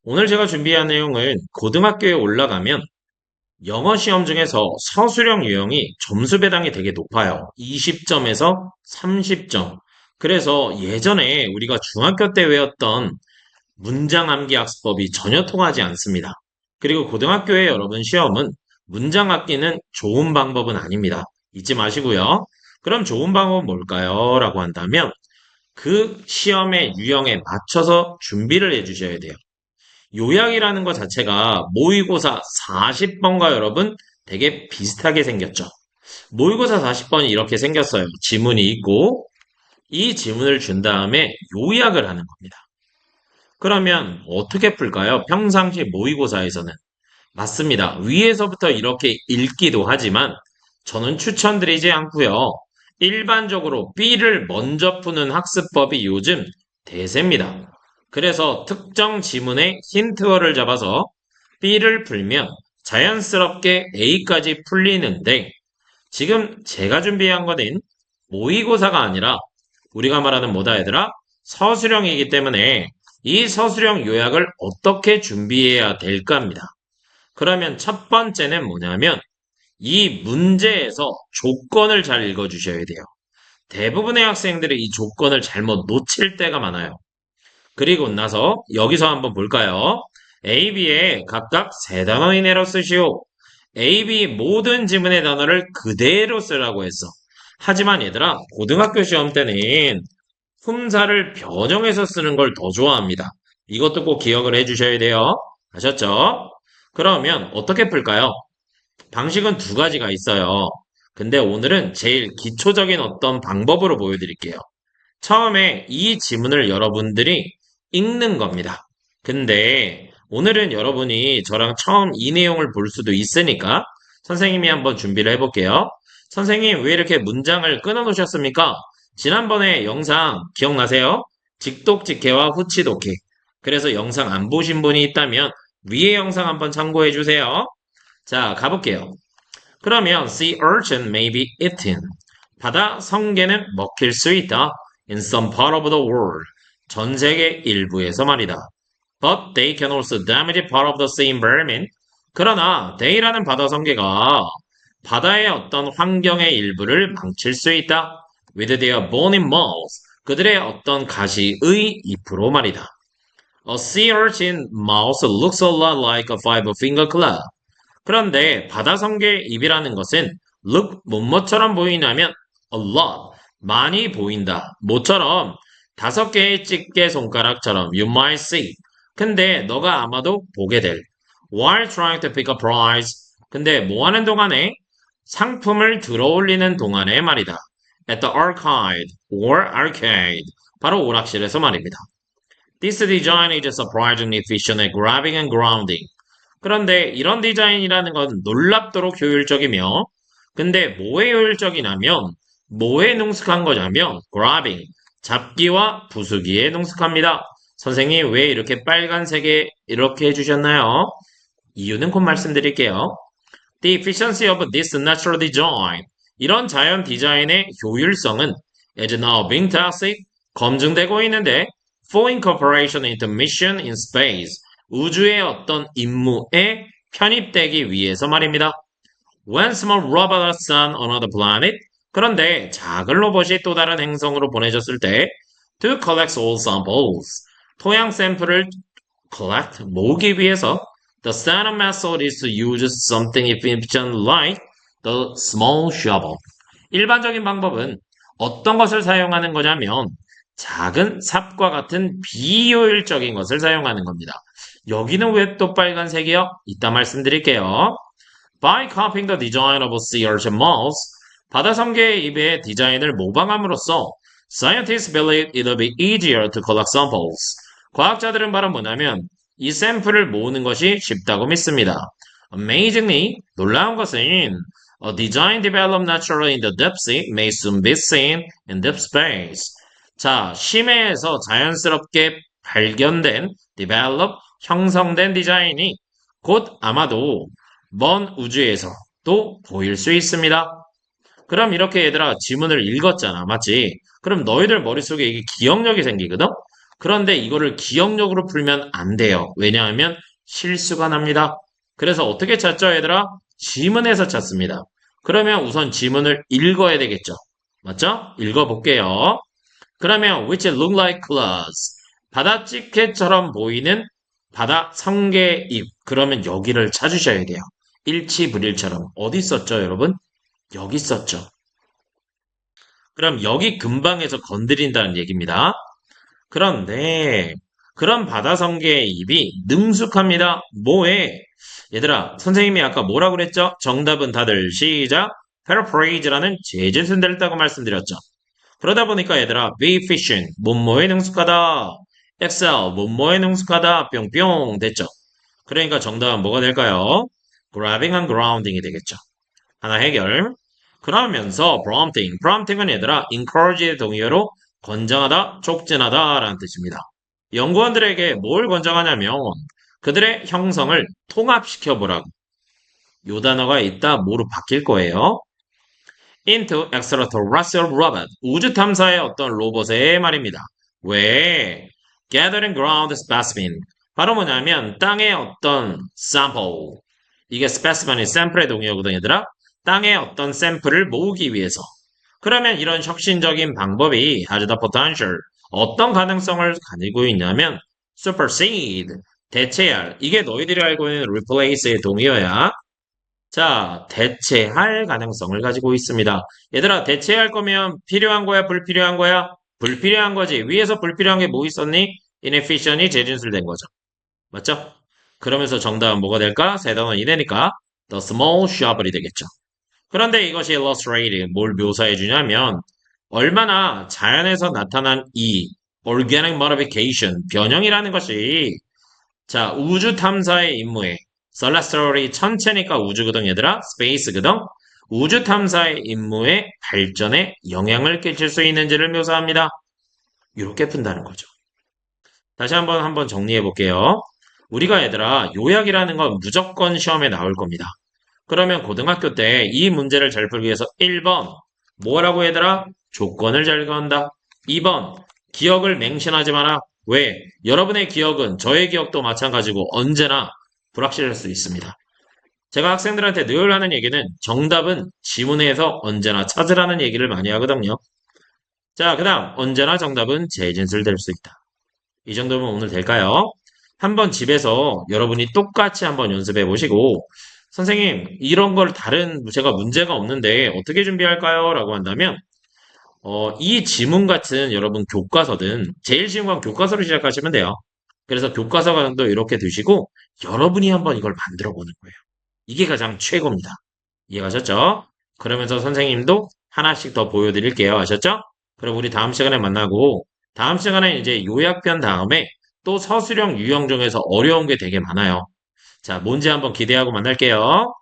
오늘 제가 준비한 내용은 고등학교에 올라가면 영어 시험 중에서 서술형 유형이 점수 배당이 되게 높아요. 20점에서 30점. 그래서 예전에 우리가 중학교 때 외웠던 문장 암기 학습법이 전혀 통하지 않습니다. 그리고 고등학교에 여러분 시험은 문장 암기는 좋은 방법은 아닙니다. 잊지 마시고요. 그럼 좋은 방법은 뭘까요? 라고 한다면 그 시험의 유형에 맞춰서 준비를 해주셔야 돼요. 요약이라는 것 자체가 모의고사 40번과 여러분 되게 비슷하게 생겼죠. 모의고사 40번이 이렇게 생겼어요. 지문이 있고 이 지문을 준 다음에 요약을 하는 겁니다. 그러면 어떻게 풀까요? 평상시 모의고사에서는. 맞습니다. 위에서부터 이렇게 읽기도 하지만 저는 추천드리지 않고요. 일반적으로 B를 먼저 푸는 학습법이 요즘 대세입니다. 그래서 특정 지문의 힌트어를 잡아서 B를 풀면 자연스럽게 A까지 풀리는데 지금 제가 준비한 거는 모의고사가 아니라 우리가 말하는 뭐다 얘들아? 서술형이기 때문에 이 서술형 요약을 어떻게 준비해야 될까 합니다. 그러면 첫 번째는 뭐냐면 이 문제에서 조건을 잘 읽어주셔야 돼요. 대부분의 학생들이 이 조건을 잘못 놓칠 때가 많아요. 그리고 나서 여기서 한번 볼까요? A, B에 각각 세 단어 이내로 쓰시오. A, B 모든 지문의 단어를 그대로 쓰라고 했어. 하지만 얘들아, 고등학교 시험 때는 품사를 변형해서 쓰는 걸 더 좋아합니다. 이것도 꼭 기억을 해주셔야 돼요. 아셨죠? 그러면 어떻게 풀까요? 방식은 두 가지가 있어요. 근데 오늘은 제일 기초적인 어떤 방법으로 보여드릴게요. 처음에 이 지문을 여러분들이 읽는 겁니다. 근데 오늘은 여러분이 저랑 처음 이 내용을 볼 수도 있으니까 선생님이 한번 준비를 해볼게요. 선생님, 왜 이렇게 문장을 끊어 놓으셨습니까? 지난번에 영상 기억나세요? 직독직해와 후치독해. 그래서 영상 안 보신 분이 있다면 위에 영상 한번 참고해 주세요. 자, 가볼게요. 그러면 sea urchin may be eaten. 바다 성게는 먹힐 수 있다. In some part of the world. 전 세계 일부에서 말이다. But they can also damage part of the sea environment. 그러나 they라는 바다 성게가 바다의 어떤 환경의 일부를 망칠 수 있다. With their bony mouths. 그들의 어떤 가시의 잎으로 말이다. A sea urchin mouth looks a lot like a five-finger club. 그런데 바다성게의 입이라는 것은 look 뭐뭐처럼 보이냐면 a lot 많이 보인다. 뭐처럼 5개의 집게 손가락처럼 you might see. 근데 너가 아마도 보게 될 while trying to pick a prize. 근데 뭐 하는 동안에 상품을 들어올리는 동안에 말이다. at the arcade or arcade. 바로 오락실에서 말입니다. This design is surprisingly efficient at grabbing and grounding. 그런데 이런 디자인이라는 건 놀랍도록 효율적이며, 근데 뭐에 효율적이냐면, 뭐에 능숙한 거냐면, grabbing, 잡기와 부수기에 능숙합니다. 선생님, 왜 이렇게 빨간색에 이렇게 해주셨나요? 이유는 곧 말씀드릴게요. The efficiency of this natural design. 이런 자연 디자인의 효율성은 is now being tested, 검증되고 있는데, for incorporation into mission in space. 우주의 어떤 임무에 편입되기 위해서 말입니다. When small robots sent another planet. 그런데 작은 로봇이 또 다른 행성으로 보내졌을 때 to collect all samples. 토양 샘플을 collect, 모으기 위해서 the standard method is to use something efficient like the small shovel. 일반적인 방법은 어떤 것을 사용하는 거냐면 작은 삽과 같은 비효율적인 것을 사용하는 겁니다. 여기는 왜 또 빨간색이요? 이따 말씀드릴게요. By copying the design of sea urchin mouths, 바다성게의 입의 디자인을 모방함으로써 scientists believe it'll be easier to collect samples. 과학자들은 바로 뭐냐면 이 샘플을 모으는 것이 쉽다고 믿습니다. Amazingly, 놀라운 것은 a design developed naturally in the deep sea may soon be seen in deep space. 자, 심해에서 자연스럽게 발견된 develop, 형성된 디자인이 곧 아마도 먼 우주에서 또 보일 수 있습니다. 그럼 이렇게 얘들아 지문을 읽었잖아. 맞지? 그럼 너희들 머릿속에 이게 기억력이 생기거든? 그런데 이거를 기억력으로 풀면 안 돼요. 왜냐하면 실수가 납니다. 그래서 어떻게 찾죠, 얘들아? 지문에서 찾습니다. 그러면 우선 지문을 읽어야 되겠죠. 맞죠? 읽어볼게요. 그러면 which look like clouds. 바다 찌개처럼 보이는 바다 성게잎. 그러면 여기를 찾으셔야 돼요. 일치불일처럼. 어디 있었죠, 여러분? 여기 있었죠. 그럼 여기 근방에서 건드린다는 얘기입니다. 그런데 그런 바다 성게의 입이 능숙합니다. 뭐해? 얘들아, 선생님이 아까 뭐라고 그랬죠? 정답은 다들 시작. paraphrase라는 재질순대를 따고 말씀드렸죠. 그러다 보니까 얘들아, be efficient, 뭐뭐에 능숙하다. excel, 뭐뭐에 능숙하다. 뿅뿅 됐죠. 그러니까 정답은 뭐가 될까요? grabbing and grounding이 되겠죠. 하나 해결. 그러면서 prompting은 얘들아 encourage의 동의어로 권장하다, 촉진하다 라는 뜻입니다. 연구원들에게 뭘 권장하냐면 그들의 형성을 통합시켜 보라고. 요 단어가 있다 뭐로 바뀔 거예요. into extraterrestrial robot 우주 탐사의 어떤 로봇의 말입니다. 왜? gathering ground specimen 바로 뭐냐면 땅의 어떤 sample 이게 specimen이 샘플의 동의어거든 얘들아. 땅의 어떤 샘플을 모으기 위해서. 그러면 이런 혁신적인 방법이 has the potential 어떤 가능성을 가지고 있냐면 supersede 대체할 이게 너희들이 알고 있는 replace의 동의어야. 자, 대체할 가능성을 가지고 있습니다. 얘들아, 대체할 거면 필요한 거야, 불필요한 거야? 불필요한 거지. 위에서 불필요한 게 뭐 있었니? inefficient이 재진술된 거죠. 맞죠? 그러면서 정답은 뭐가 될까? 세 단원이 되니까 the small shopper이 되겠죠. 그런데 이것이 illustrating 뭘 묘사해 주냐면 얼마나 자연에서 나타난 이 organic modification 변형이라는 것이 자 우주 탐사의 임무에 celestial이 천체니까 우주거든 얘들아 space거든 우주 탐사의 임무의 발전에 영향을 끼칠 수 있는지를 묘사합니다. 이렇게 푼다는 거죠. 다시 한번 정리해 볼게요. 우리가 얘들아 요약이라는 건 무조건 시험에 나올 겁니다. 그러면 고등학교 때 이 문제를 잘 풀기 위해서 1번 뭐라고 얘들아? 조건을 잘 구한다. 2번 기억을 맹신하지 마라. 왜? 여러분의 기억은 저의 기억도 마찬가지고 언제나 불확실할 수 있습니다. 제가 학생들한테 늘 하는 얘기는 정답은 지문에서 언제나 찾으라는 얘기를 많이 하거든요. 자, 그 다음 언제나 정답은 재진술 될 수 있다. 이 정도면 오늘 될까요? 한번 집에서 여러분이 똑같이 한번 연습해 보시고 선생님 이런 걸 다른 제가 문제가 없는데 어떻게 준비할까요? 라고 한다면 이 지문 같은 여러분 교과서든 제일 쉬운 건 교과서로 시작하시면 돼요. 그래서 교과서 강도 이렇게 두시고 여러분이 한번 이걸 만들어 보는 거예요. 이게 가장 최고입니다. 이해가셨죠? 그러면서 선생님도 하나씩 더 보여드릴게요. 아셨죠? 그럼 우리 다음 시간에 만나고 다음 시간에 이제 요약편 다음에 또 서술형 유형 중에서 어려운 게 되게 많아요. 자, 뭔지 한번 기대하고 만날게요.